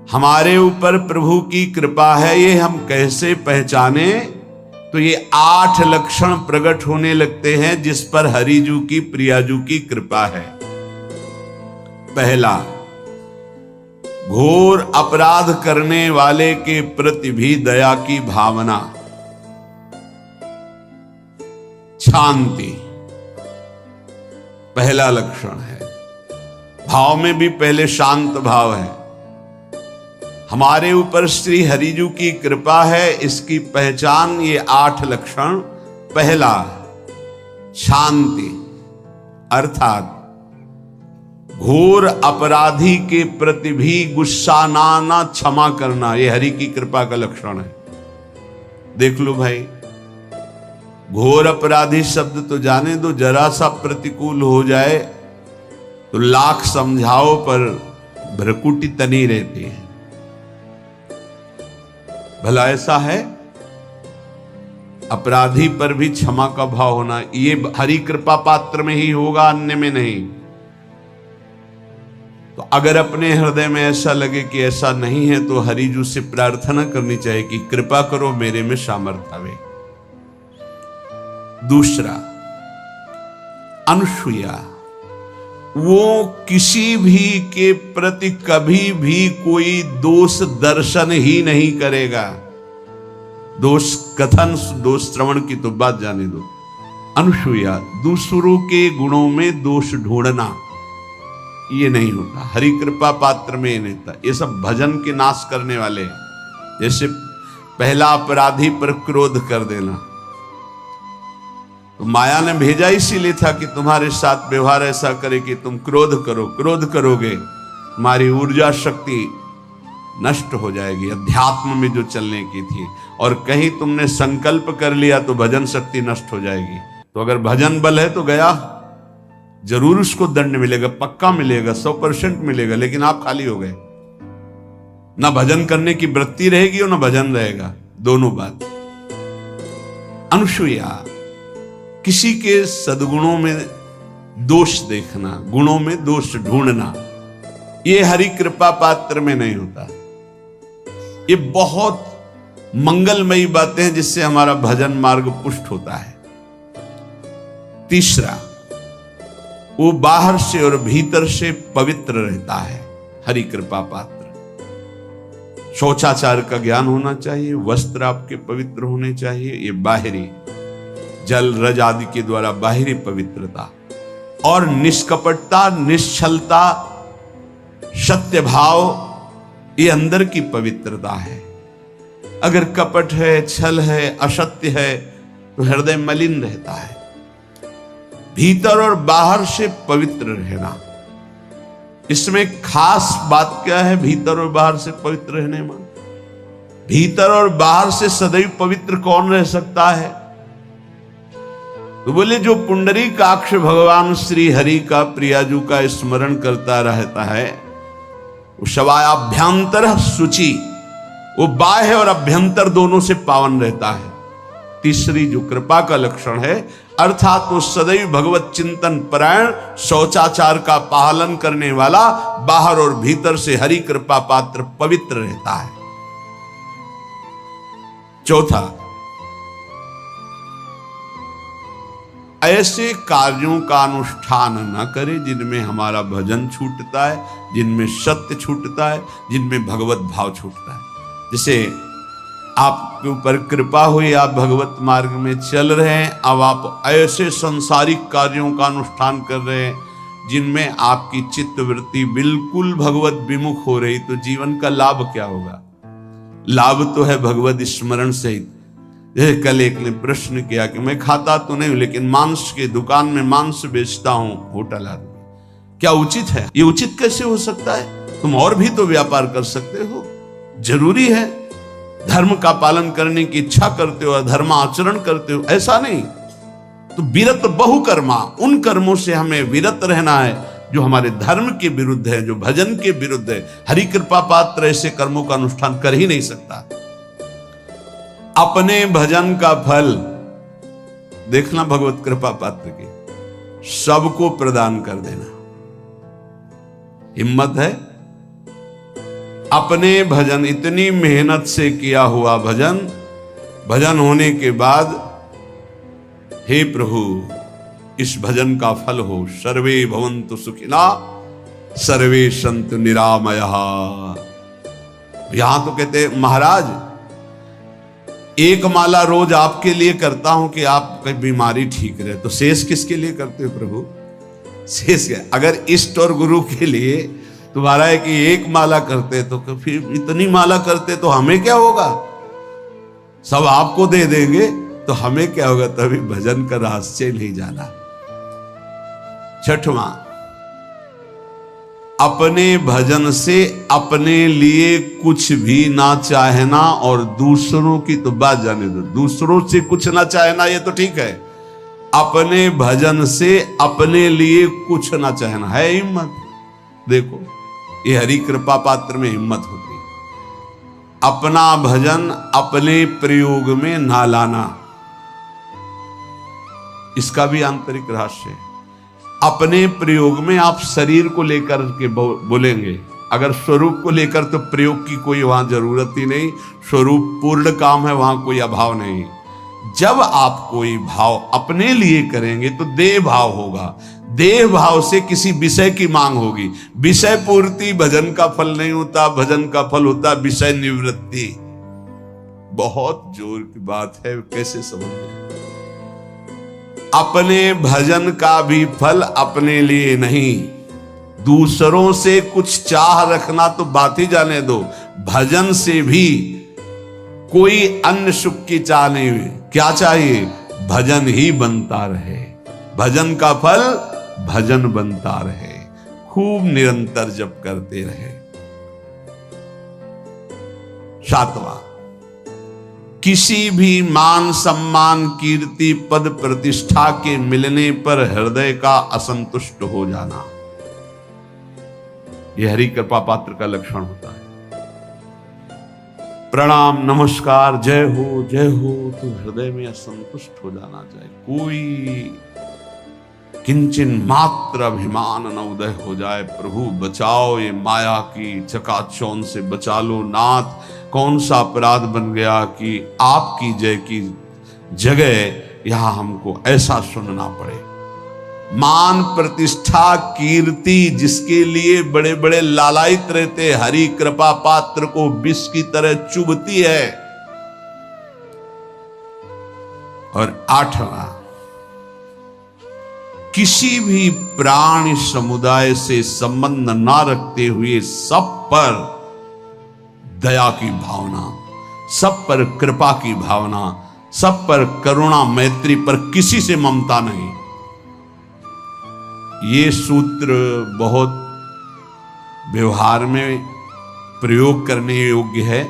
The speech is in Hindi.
हमारे ऊपर प्रभु की कृपा है ये हम कैसे पहचाने? तो ये 8 लक्षण प्रकट होने लगते हैं जिस पर हरिजू की प्रियाजू की कृपा है। पहला, घोर अपराध करने वाले के प्रति भी दया की भावना, शांति पहला लक्षण है। भाव में भी पहले शांत भाव है। हमारे ऊपर श्री हरिजू की कृपा है, इसकी पहचान ये 8 लक्षण। पहला, शांति, अर्थात घोर अपराधी के प्रति भी गुस्सा ना क्षमा करना, ये हरि की कृपा का लक्षण है। देख लो भाई, घोर अपराधी शब्द तो जाने दो, जरा सा प्रतिकूल हो जाए तो लाख समझाओ पर भ्रकुटी तनी रहती है। भला ऐसा है? अपराधी पर भी क्षमा का भाव होना, ये हरि कृपा पात्र में ही होगा, अन्य में नहीं। तो अगर अपने हृदय में ऐसा लगे कि ऐसा नहीं है तो हरिजू से प्रार्थना करनी चाहिए कि कृपा करो मेरे में सामर्थ्य आवे। दूसरा, अनुसूया, वो किसी भी के प्रति कभी भी कोई दोष दर्शन ही नहीं करेगा। दोष कथन, दोष श्रवण की तो बात जाने दो। अनुसूया, दूसरों के गुणों में दोष ढूंढना ये नहीं होता। हरि कृपा पात्र में ये नहीं था। ये सब भजन के नाश करने वाले हैं। जैसे पहला अपराधी पर क्रोध कर देना, तो माया ने भेजा इसीलिए था कि तुम्हारे साथ व्यवहार ऐसा करे कि तुम क्रोध करो। क्रोध करोगे तुम्हारी ऊर्जा शक्ति नष्ट हो जाएगी, अध्यात्म में जो चलने की थी। और कहीं तुमने संकल्प कर लिया तो भजन शक्ति नष्ट हो जाएगी। तो अगर भजन बल है तो गया, जरूर उसको दंड मिलेगा, पक्का मिलेगा, 100% मिलेगा, लेकिन आप खाली हो गए। ना भजन करने की वृत्ति रहेगी और ना भजन रहेगा, दोनों बात। अनुसूया, किसी के सद्गुणों में दोष देखना, गुणों में दोष ढूंढना, ये हरि कृपा पात्र में नहीं होता। ये बहुत मंगलमयी बातें हैं जिससे हमारा भजन मार्ग पुष्ट होता है। तीसरा, वो बाहर से और भीतर से पवित्र रहता है, हरि कृपा पात्र। शौचाचार का ज्ञान होना चाहिए, वस्त्र आपके पवित्र होने चाहिए, ये बाहरी जल रज आदि के द्वारा बाहरी पवित्रता। और निष्कपटता, निश्चलता, सत्य भाव, ये अंदर की पवित्रता है। अगर कपट है, छल है, असत्य है तो हृदय मलिन रहता है। भीतर और बाहर से पवित्र रहना, इसमें खास बात क्या है? भीतर और बाहर से पवित्र रहने में, भीतर और बाहर से सदैव पवित्र कौन रह सकता है? तो बोले जो पुंडरीकाक्ष भगवान श्री हरि का प्रियाजू का स्मरण करता रहता है, वो शवायाभ्यंतर शुचि, वो बाह्य और अभ्यंतर दोनों से पावन रहता है। तीसरी जो कृपा का लक्षण है, अर्थात वो सदैव भगवत चिंतन परायण, शौचाचार का पालन करने वाला, बाहर और भीतर से हरि कृपा पात्र पवित्र रहता है। चौथा, ऐसे कार्यों का अनुष्ठान न करे जिनमें हमारा भजन छूटता है, जिनमें सत्य छूटता है, जिनमें भगवत भाव छूटता है। जैसे आपके ऊपर कृपा हुई, आप भगवत मार्ग में चल रहे हैं, अब आप ऐसे संसारिक कार्यों का अनुष्ठान कर रहे हैं जिनमें आपकी चित्तवृत्ति बिल्कुल भगवत विमुख हो रही, तो जीवन का लाभ क्या होगा? लाभ तो है भगवत स्मरण सहित। जैसे कल एक ने प्रश्न किया कि मैं खाता तो नहीं हूं लेकिन मांस के दुकान में मांस बेचता हूं, होटल आदमी, क्या उचित है? ये उचित कैसे हो सकता है? तुम और भी तो व्यापार कर सकते हो। जरूरी है धर्म का पालन करने की इच्छा करते हो, धर्म आचरण करते हो, ऐसा नहीं। तो विरत बहुकर्मा, उन कर्मों से हमें विरत रहना है जो हमारे धर्म के विरुद्ध है, जो भजन के विरुद्ध है। हरि कृपा पात्र ऐसे कर्मों का अनुष्ठान कर ही नहीं सकता। अपने भजन का फल देखना भगवत कृपा पात्र के, सबको प्रदान कर देना। हिम्मत है? अपने भजन, इतनी मेहनत से किया हुआ भजन, भजन होने के बाद हे प्रभु इस भजन का फल हो, सर्वे भवन्तु सुखिना सर्वे सन्तु निरामयः। यहां तो कहते महाराज एक माला रोज आपके लिए करता हूं कि आपकी बीमारी ठीक रहे, तो शेष किसके लिए करते हो प्रभु? शेष अगर इष्ट और गुरु के लिए तुम्हारा है कि एक माला करते तो फिर इतनी माला करते तो हमें क्या होगा? सब आपको दे देंगे तो हमें क्या होगा? तभी भजन का रहस्य नहीं जाना। छठवां, अपने भजन से अपने लिए कुछ भी ना चाहना और दूसरों की तो बात जाने दो, दूसरों से कुछ ना चाहना ये तो ठीक है, अपने भजन से अपने लिए कुछ ना चाहना है हिम्मत। देखो ये हरि कृपा पात्र में हिम्मत होती है। अपना भजन अपने प्रयोग में ना लाना, इसका भी आंतरिक रहस्य है। अपने प्रयोग में आप शरीर को लेकर के बोलेंगे, अगर स्वरूप को लेकर तो प्रयोग की कोई वहां जरूरत ही नहीं, स्वरूप पूर्ण काम है, वहां कोई अभाव नहीं। जब आप कोई भाव अपने लिए करेंगे तो देह भाव होगा, देह भाव से किसी विषय की मांग होगी। विषय पूर्ति भजन का फल नहीं होता, भजन का फल होता विषय निवृत्ति। बहुत जोर की बात है, कैसे समझें? अपने भजन का भी फल अपने लिए नहीं, दूसरों से कुछ चाह रखना तो बात ही जाने दो, भजन से भी कोई अन्य सुख की चाह नहीं हुई। क्या चाहिए? भजन ही बनता रहे, भजन का फल भजन बनता रहे, खूब निरंतर जप करते रहे। सातवां, किसी भी मान सम्मान कीर्ति पद प्रतिष्ठा के मिलने पर हृदय का असंतुष्ट हो जाना, यह हरि कृपा पात्र का लक्षण होता है। प्रणाम नमस्कार जय हो तो हृदय में असंतुष्ट हो जाना चाहिए। कोई किंचन मात्र अभिमान न उदय हो जाए। प्रभु बचाओ, ये माया की चकाचौंध से बचा लो नाथ। कौन सा अपराध बन गया कि आपकी जय की जगह यहां हमको ऐसा सुनना पड़े। मान प्रतिष्ठा कीर्ति जिसके लिए बड़े बड़े लालायित रहते, हरि कृपा पात्र को विष की तरह चुभती है। और आठवां, किसी भी प्राणी समुदाय से संबंध ना रखते हुए सब पर दया की भावना, सब पर कृपा की भावना, सब पर करुणा मैत्री, पर किसी से ममता नहीं। ये सूत्र बहुत व्यवहार में प्रयोग करने योग्य है।